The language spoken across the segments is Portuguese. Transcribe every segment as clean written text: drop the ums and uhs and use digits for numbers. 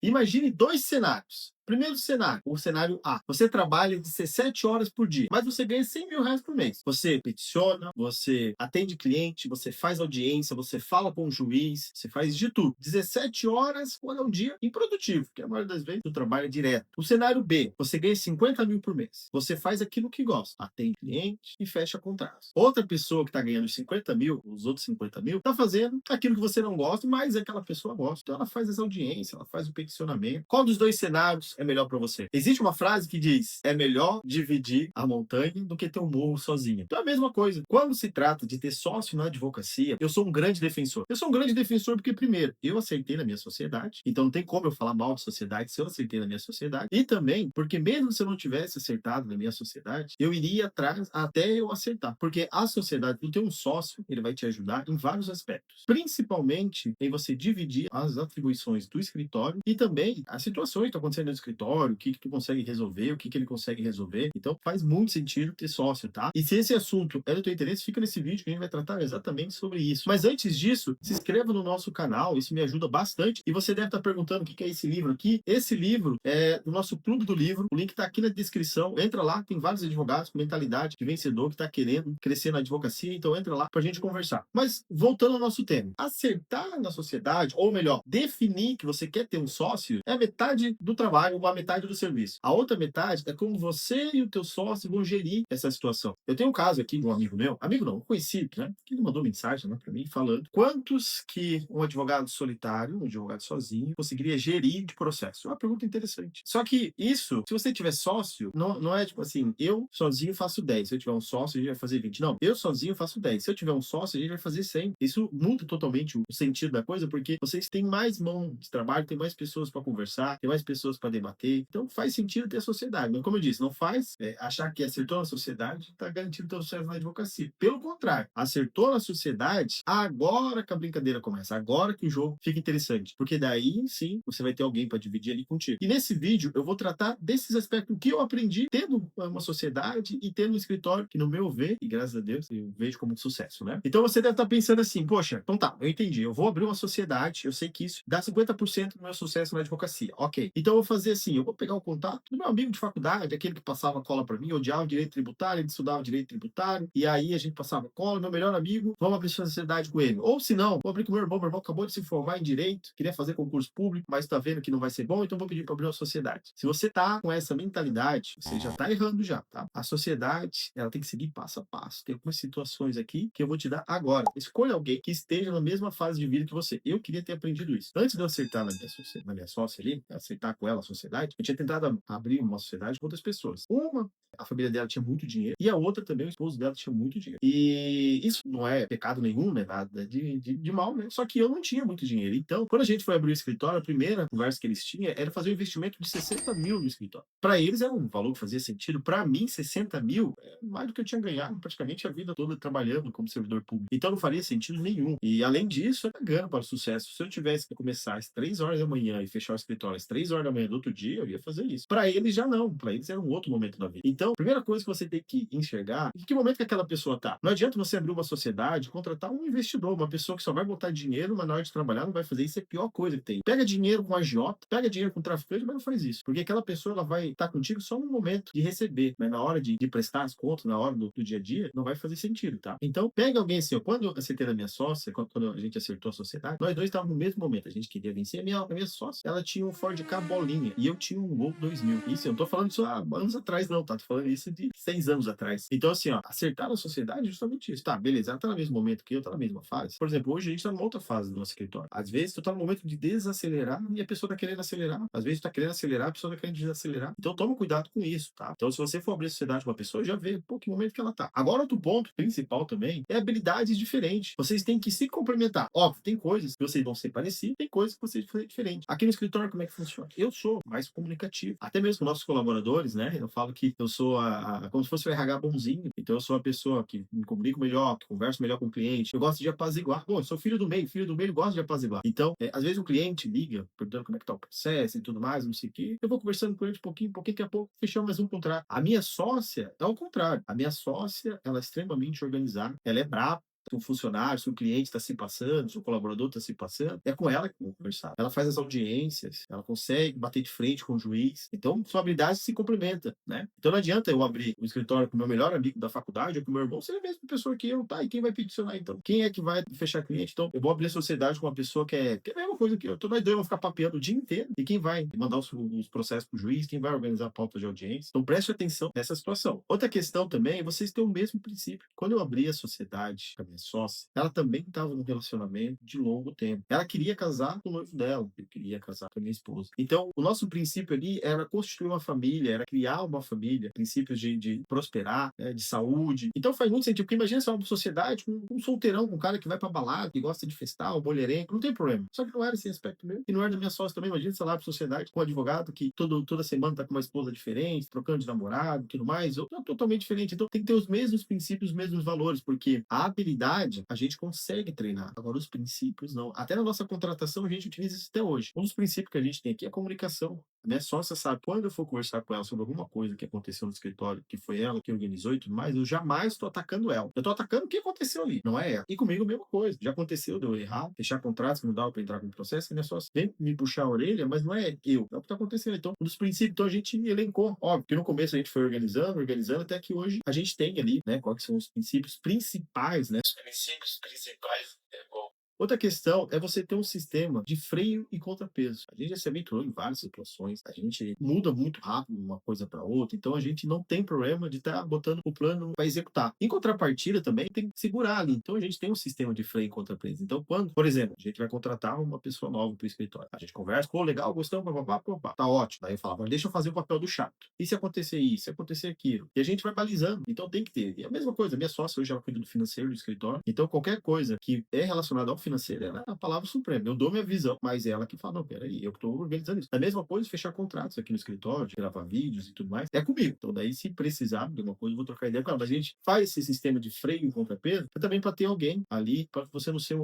Imagine dois cenários. Primeiro cenário, o cenário A. Você trabalha 17 horas por dia, mas você ganha 100 mil reais por mês. Você peticiona, você atende cliente, você faz audiência, você fala com o juiz, você faz de tudo. 17 horas, quando é um dia improdutivo, porque a maioria das vezes tu trabalha direto. O cenário B, você ganha 50 mil por mês. Você faz aquilo que gosta, atende cliente e fecha contratos. Outra pessoa que está ganhando 50 mil, os outros 50 mil, está fazendo aquilo que você não gosta, mas aquela pessoa gosta. Então ela faz as audiências, ela faz o peticionamento. Qual dos dois cenários é melhor para você? Existe uma frase que diz: é melhor dividir a montanha do que ter um morro sozinho. Então é a mesma coisa. Quando se trata de ter sócio na advocacia, eu sou um grande defensor. Eu sou um grande defensor porque, primeiro, eu acertei na minha sociedade, então não tem como eu falar mal de sociedade se eu acertei na minha sociedade. E também porque mesmo se eu não tivesse acertado na minha sociedade, eu iria atrás até eu acertar. Porque a sociedade, tu ter um sócio, ele vai te ajudar em vários aspectos. Principalmente em você dividir as atribuições do escritório e também as situações que estão acontecendo no escritório, o que tu consegue resolver, o que ele consegue resolver. Então faz muito sentido ter sócio, tá? E se esse assunto é do teu interesse, fica nesse vídeo que a gente vai tratar exatamente sobre isso. Mas antes disso, se inscreva no nosso canal, isso me ajuda bastante. E você deve estar perguntando o que é esse livro aqui. Esse livro é do nosso Clube do Livro, o link está aqui na descrição. Entra lá, tem vários advogados com mentalidade de vencedor que está querendo crescer na advocacia, então entra lá pra gente conversar. Mas voltando ao nosso tema, acertar na sociedade, ou melhor, definir que você quer ter um sócio, é a metade do trabalho, ou a metade do serviço. A outra metade é como você e o teu sócio vão gerir essa situação. Eu tenho um caso aqui de um amigo meu, amigo não, um conhecido, né? Que ele mandou mensagem, né, para mim falando quantos que um advogado solitário, um advogado sozinho, conseguiria gerir de processo. É uma pergunta interessante. Só que isso, se você tiver sócio, não é tipo assim, eu sozinho faço 10. Se eu tiver um sócio, a gente vai fazer 20. Não, eu sozinho faço 10. Se eu tiver um sócio, a gente vai fazer 100. Isso muda totalmente o sentido da coisa, porque vocês têm mais mão de trabalho, tem mais pessoas para conversar, tem mais pessoas para debater. Então faz sentido ter a sociedade. Mas como eu disse, não faz achar que acertou na sociedade, está garantido ter sucesso na advocacia. Pelo contrário, acertou na sociedade, agora que a brincadeira começa, agora que o jogo fica interessante. Porque daí sim você vai ter alguém para dividir ali contigo. E nesse vídeo eu vou tratar desses aspectos que eu aprendi tendo uma sociedade e tendo um escritório que, no meu ver, e graças a Deus, eu vejo como um sucesso, né? Então você deve estar pensando assim, poxa, então tá, eu entendi, eu vou abrir uma sociedade, eu sei que isso dá 50% do meu sucesso na advocacia. Ok. Então eu vou fazer assim, eu vou pegar o contato do meu amigo de faculdade, aquele que passava cola para mim, odiava o direito tributário, ele estudava direito tributário, e aí a gente passava cola, meu melhor amigo, vamos abrir sociedade com ele. Ou se não, vou abrir com meu irmão acabou de se formar em direito, queria fazer concurso público, mas tá vendo que não vai ser bom, então vou pedir para abrir uma sociedade. Se você tá com essa mentalidade, você já tá errando já, tá? A sociedade, ela tem que seguir passo a passo. Tem algumas situações aqui que eu vou te dar agora. Escolha alguém que esteja na mesma fase de vida que você. Eu queria ter aprendido isso. Antes de eu acertar na minha sócia ali, acertar com ela a sociedade, eu tinha tentado abrir uma sociedade com outras pessoas. Uma, a família dela tinha muito dinheiro, e a outra também, o esposo dela tinha muito dinheiro. E isso não é pecado nenhum, né? Nada de mal, né? Só que eu não tinha muito dinheiro. Então, quando a gente foi abrir o escritório, a primeira conversa que eles tinham era fazer um investimento de 60 mil no escritório. Para eles era um valor que fazia sentido. Para mim, 60 mil é mais do que eu tinha ganhado praticamente a vida toda trabalhando como servidor público. Então não faria sentido nenhum. E além disso, é ganho para o sucesso. Se eu tivesse que começar às 3 horas da manhã e fechar o escritório às 3 horas da manhã do outro dia, eu ia fazer isso. Para eles já não. Para eles era um outro momento da vida. Então, a primeira coisa que você tem que enxergar, em que momento que aquela pessoa tá. Não adianta você abrir uma sociedade, contratar um investidor, uma pessoa que só vai botar dinheiro, mas na hora de trabalhar não vai fazer isso, é a pior coisa que tem. Pega dinheiro com agiota, pega dinheiro com traficante, mas não faz isso. Porque aquela pessoa ela vai estar contigo só no momento de receber, mas na hora de prestar as contas, na hora do dia a dia, não vai fazer sentido, tá? Então, pega alguém assim, ó, quando eu acertei na minha sócia, quando a gente acertou a sociedade, nós dois estávamos no mesmo momento, a gente queria vencer. A minha sócia, ela tinha um Ford Ka bolinha e eu tinha um Gol 2000. Isso, eu não tô falando isso há anos atrás, não, tá? Tô falando isso de 6 anos atrás. Então, assim, ó, acertar na sociedade é justamente isso. Tá, beleza, ela tá no mesmo momento que eu, tá na mesma fase. Por exemplo, hoje a gente tá numa outra fase do nosso escritório. Às vezes, tu tá no momento de desacelerar e a pessoa tá querendo acelerar. Às vezes, tu tá querendo acelerar, a pessoa tá querendo desacelerar. Então, toma cuidado com isso, tá? Então, se você for abrir sociedade com uma pessoa, já vê, pô, que momento que ela tá. Agora, outro ponto principal também é habilidades diferentes. Vocês têm que se complementar. Óbvio, tem coisas que vocês vão ser parecidos, tem coisas que vocês vão ser diferentes. Aqui no escritório, como é que funciona? Eu sou mais comunicativo. Até mesmo com nossos colaboradores, né? Eu falo que eu sou como se fosse o RH bonzinho. Então, eu sou a pessoa que me comunico melhor, que converso melhor com o cliente. Eu gosto de apaziguar. Bom, eu sou filho do meio gosta de apaziguar. Então, às vezes o cliente liga, perguntando como é que tá o processo e tudo mais, não sei o quê. Eu vou conversando com ele um pouquinho, daqui a pouco fechamos mais um contrato. A minha sócia é o contrário. A minha sócia, ela é extremamente organizada, ela é brava, se um funcionário, se o cliente está se passando, se o colaborador está se passando, é com ela que eu vou conversar. Ela faz as audiências, ela consegue bater de frente com o juiz. Então, sua habilidade se complementa, né? Então, não adianta eu abrir um escritório com o meu melhor amigo da faculdade ou com o meu irmão, se ele é a mesma pessoa que eu, tá? E quem vai peticionar, então? Quem é que vai fechar cliente? Então, eu vou abrir a sociedade com uma pessoa que é a mesma coisa que eu. Tô doido, eu vou ficar papeando o dia inteiro. E quem vai mandar os processos pro juiz, quem vai organizar a pauta de audiência. Então, preste atenção nessa situação. Outra questão também é vocês têm o mesmo princípio. Quando eu abri a sociedade com a minha sócia, ela também estava num relacionamento de longo tempo. Ela queria casar com o noivo dela, eu queria casar com a minha esposa. Então, o nosso princípio ali era constituir uma família, era criar uma família, princípios de prosperar, né, de saúde. Então, faz muito sentido, porque imagina só uma sociedade com um solteirão, com um cara que vai pra balada, que gosta de festar, um bolherenco, não tem problema. Só que não era esse aspecto mesmo. E não era da minha sócia também. Imagina, sei lá, pra sociedade com um advogado que toda semana tá com uma esposa diferente, trocando de namorado e tudo mais. Ou totalmente diferente. Então, tem que ter os mesmos princípios, os mesmos valores, porque a habilidade a gente consegue treinar. Agora, os princípios não. Até na nossa contratação a gente utiliza isso até hoje. Um dos princípios que a gente tem aqui é a comunicação. A minha sócia sabe, quando eu for conversar com ela sobre alguma coisa que aconteceu no escritório, que foi ela que organizou e tudo mais, eu jamais estou atacando ela. Eu estou atacando o que aconteceu ali, não é ela. E comigo a mesma coisa. Já aconteceu de eu errar, fechar contratos que não dava para entrar com o processo, e a minha sócia vem me puxar a orelha, mas não é eu. É o que está acontecendo. Então, um dos princípios, então a gente elencou. Óbvio que no começo a gente foi organizando, até que hoje a gente tem ali, né, quais são os princípios principais, né? Os princípios principais é bom. Outra questão é você ter um sistema de freio e contrapeso. A gente já se aventurou em várias situações, a gente muda muito rápido uma coisa para outra, então a gente não tem problema de estar botando o plano para executar. Em contrapartida também tem que segurar ali. Então a gente tem um sistema de freio e contrapeso. Então quando, por exemplo, a gente vai contratar uma pessoa nova para o escritório, a gente conversa, pô, legal, gostamos, papapá, tá ótimo. Daí eu falava, deixa eu fazer o papel do chato. E se acontecer isso, se acontecer aquilo? E a gente vai balizando. Então tem que ter. E a mesma coisa, minha sócia hoje ela cuida do financeiro do escritório. Então qualquer coisa que é relacionada ao financeira, ela é a palavra suprema. Eu dou minha visão, mas ela que fala, não, peraí, eu que estou organizando isso. A mesma coisa, fechar contratos aqui no escritório, de gravar vídeos e tudo mais, é comigo. Então daí, se precisar de alguma coisa, eu vou trocar ideia com ela. Mas a gente faz esse sistema de freio e contrapeso também para ter alguém ali, para você não ser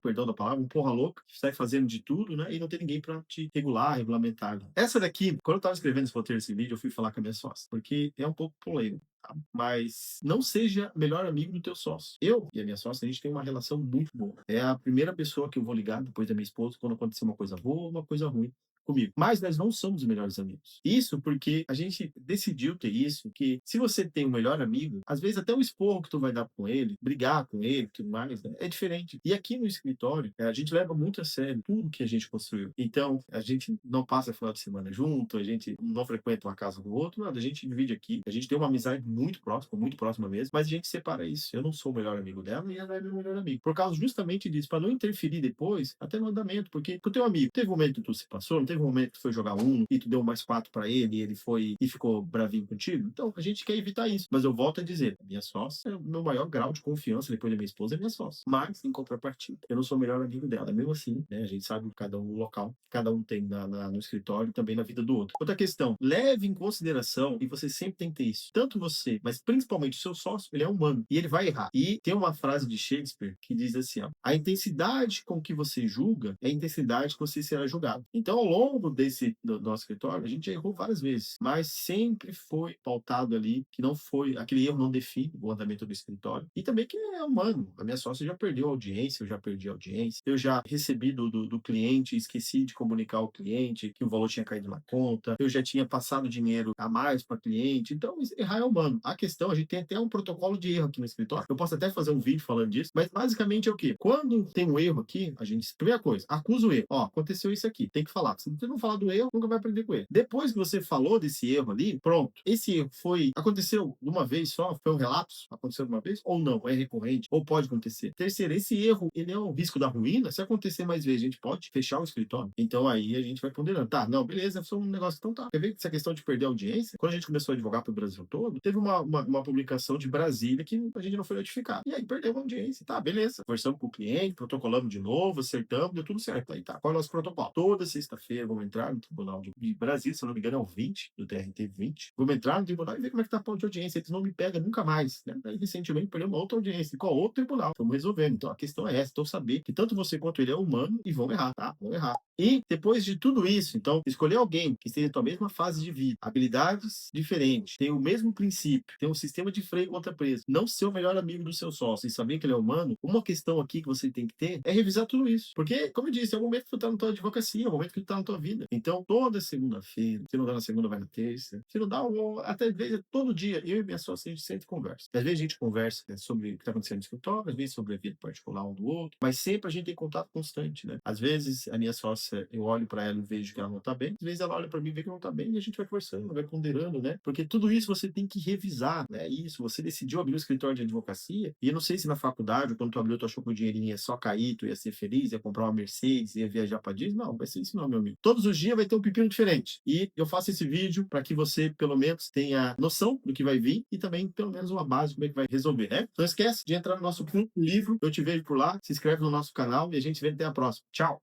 perdão da palavra, um porra louca, que sai fazendo de tudo, né? E não ter ninguém para te regulamentar. Essa daqui, quando eu estava escrevendo esse roteiro desse vídeo, eu fui falar com a minha sócia, porque é um pouco polêmico. Mas não seja melhor amigo do teu sócio. Eu e a minha sócia, a gente tem uma relação muito boa. É a primeira pessoa que eu vou ligar depois da minha esposa quando acontecer uma coisa boa ou uma coisa ruim comigo. Mas nós não somos os melhores amigos. Isso porque a gente decidiu ter isso, que se você tem um melhor amigo, às vezes até o esporro que tu vai dar com ele, brigar com ele, tudo mais, né, é diferente. E aqui no escritório, a gente leva muito a sério tudo que a gente construiu. Então, a gente não passa final de semana junto, a gente não frequenta uma casa do outro, nada, a gente divide aqui. A gente tem uma amizade muito próxima mesmo, mas a gente separa isso. Eu não sou o melhor amigo dela e ela é meu melhor amigo. Por causa justamente disso, para não interferir depois, até no andamento, porque o teu amigo, teve um momento que tu se passou, não teve um momento que tu foi jogar um e tu deu mais 4 para ele e ele foi e ficou bravinho contigo? Então, a gente quer evitar isso. Mas eu volto a dizer, a minha sócia é o meu maior grau de confiança depois da minha esposa, é minha sócia. Mas, em contrapartida, eu não sou o melhor amigo dela. Mesmo assim, né, a gente sabe cada um no local, cada um tem no escritório e também na vida do outro. Outra questão, leve em consideração, e você sempre tem que ter isso, tanto você, mas principalmente o seu sócio, ele é humano e ele vai errar. E tem uma frase de Shakespeare que diz assim, ó, a intensidade com que você julga é a intensidade que você será julgado. Então, ao longo do nosso escritório, a gente já errou várias vezes, mas sempre foi pautado ali que não foi, aquele erro não define o andamento do escritório. E também que é humano. A minha sócia já perdeu audiência, eu já perdi audiência, eu já recebi do cliente, esqueci de comunicar ao cliente que o valor tinha caído na conta, eu já tinha passado dinheiro a mais para cliente. Então, errar é humano. A questão, a gente tem até um protocolo de erro aqui no escritório. Eu posso até fazer um vídeo falando disso, mas basicamente é o quê? Quando tem um erro aqui, a gente, primeira coisa, acusa o erro. Ó, aconteceu isso aqui, tem que falar. Se você não falar do erro, nunca vai aprender com ele. Depois que você falou desse erro ali, pronto. Esse erro aconteceu de uma vez só? Foi um relapso? Aconteceu de uma vez? Ou não? É recorrente? Ou pode acontecer? Terceiro, esse erro, ele é um risco da ruína? Se acontecer mais vezes, a gente pode fechar o escritório? Então aí a gente vai ponderando. Tá, não, beleza, foi um negócio que então tá. Quer ver que essa questão de perder a audiência? Quando a gente começou a advogar pro Brasil todo, teve uma publicação de Brasília que a gente não foi notificado. E aí perdeu a audiência. Tá, beleza. Conversamos com o cliente, protocolamos de novo, acertamos, deu tudo certo. Aí tá, qual é o nosso protocolo? Toda sexta-feira primeiro vamos entrar no Tribunal de Brasília, se eu não me engano é o 20, do TRT 20. Vamos entrar no tribunal e ver como é que tá a pauta de audiência. Eles não me pegam nunca mais, né? Aí, recentemente, perdeu uma outra audiência. Qual outro tribunal? Estamos resolvendo. Então, a questão é essa. Então, saber que tanto você quanto ele é humano e vão errar, tá? Vão errar. E, depois de tudo isso, então, escolher alguém que esteja na tua mesma fase de vida, habilidades diferentes, tem o mesmo princípio, tem um sistema de freio contra preso, não ser o melhor amigo do seu sócio e saber que ele é humano, uma questão aqui que você tem que ter é revisar tudo isso. Porque, como eu disse, é o momento que tu tá na tua advocacia, é o momento que tu tá na tua vida. Então, toda segunda-feira, se não dá na segunda, vai na terça. Se não dá, até às vezes, todo dia, eu e minha sócia, a gente sempre conversa. Às vezes a gente conversa sobre o que tá acontecendo no escritório, às vezes sobre a vida particular um do outro, mas sempre a gente tem contato constante, né? Às vezes, a minha sócia, eu olho para ela e vejo que ela não tá bem, às vezes ela olha para mim e vê que não tá bem, e a gente vai conversando, vai ponderando, né? Porque tudo isso você tem que revisar, né? Isso, você decidiu abrir um escritório de advocacia, e eu não sei se na faculdade, ou quando tu abriu, tu achou que o dinheirinho ia só cair, tu ia ser feliz, ia comprar uma Mercedes, ia viajar para Disney. Não, vai ser isso não, meu amigo. Todos os dias vai ter um pepino diferente. E eu faço esse vídeo para que você, pelo menos, tenha noção do que vai vir e também, pelo menos, uma base de como é que vai resolver, né? Não esquece de entrar no nosso livro, eu te vejo por lá, se inscreve no nosso canal e a gente se vê até a próxima. Tchau!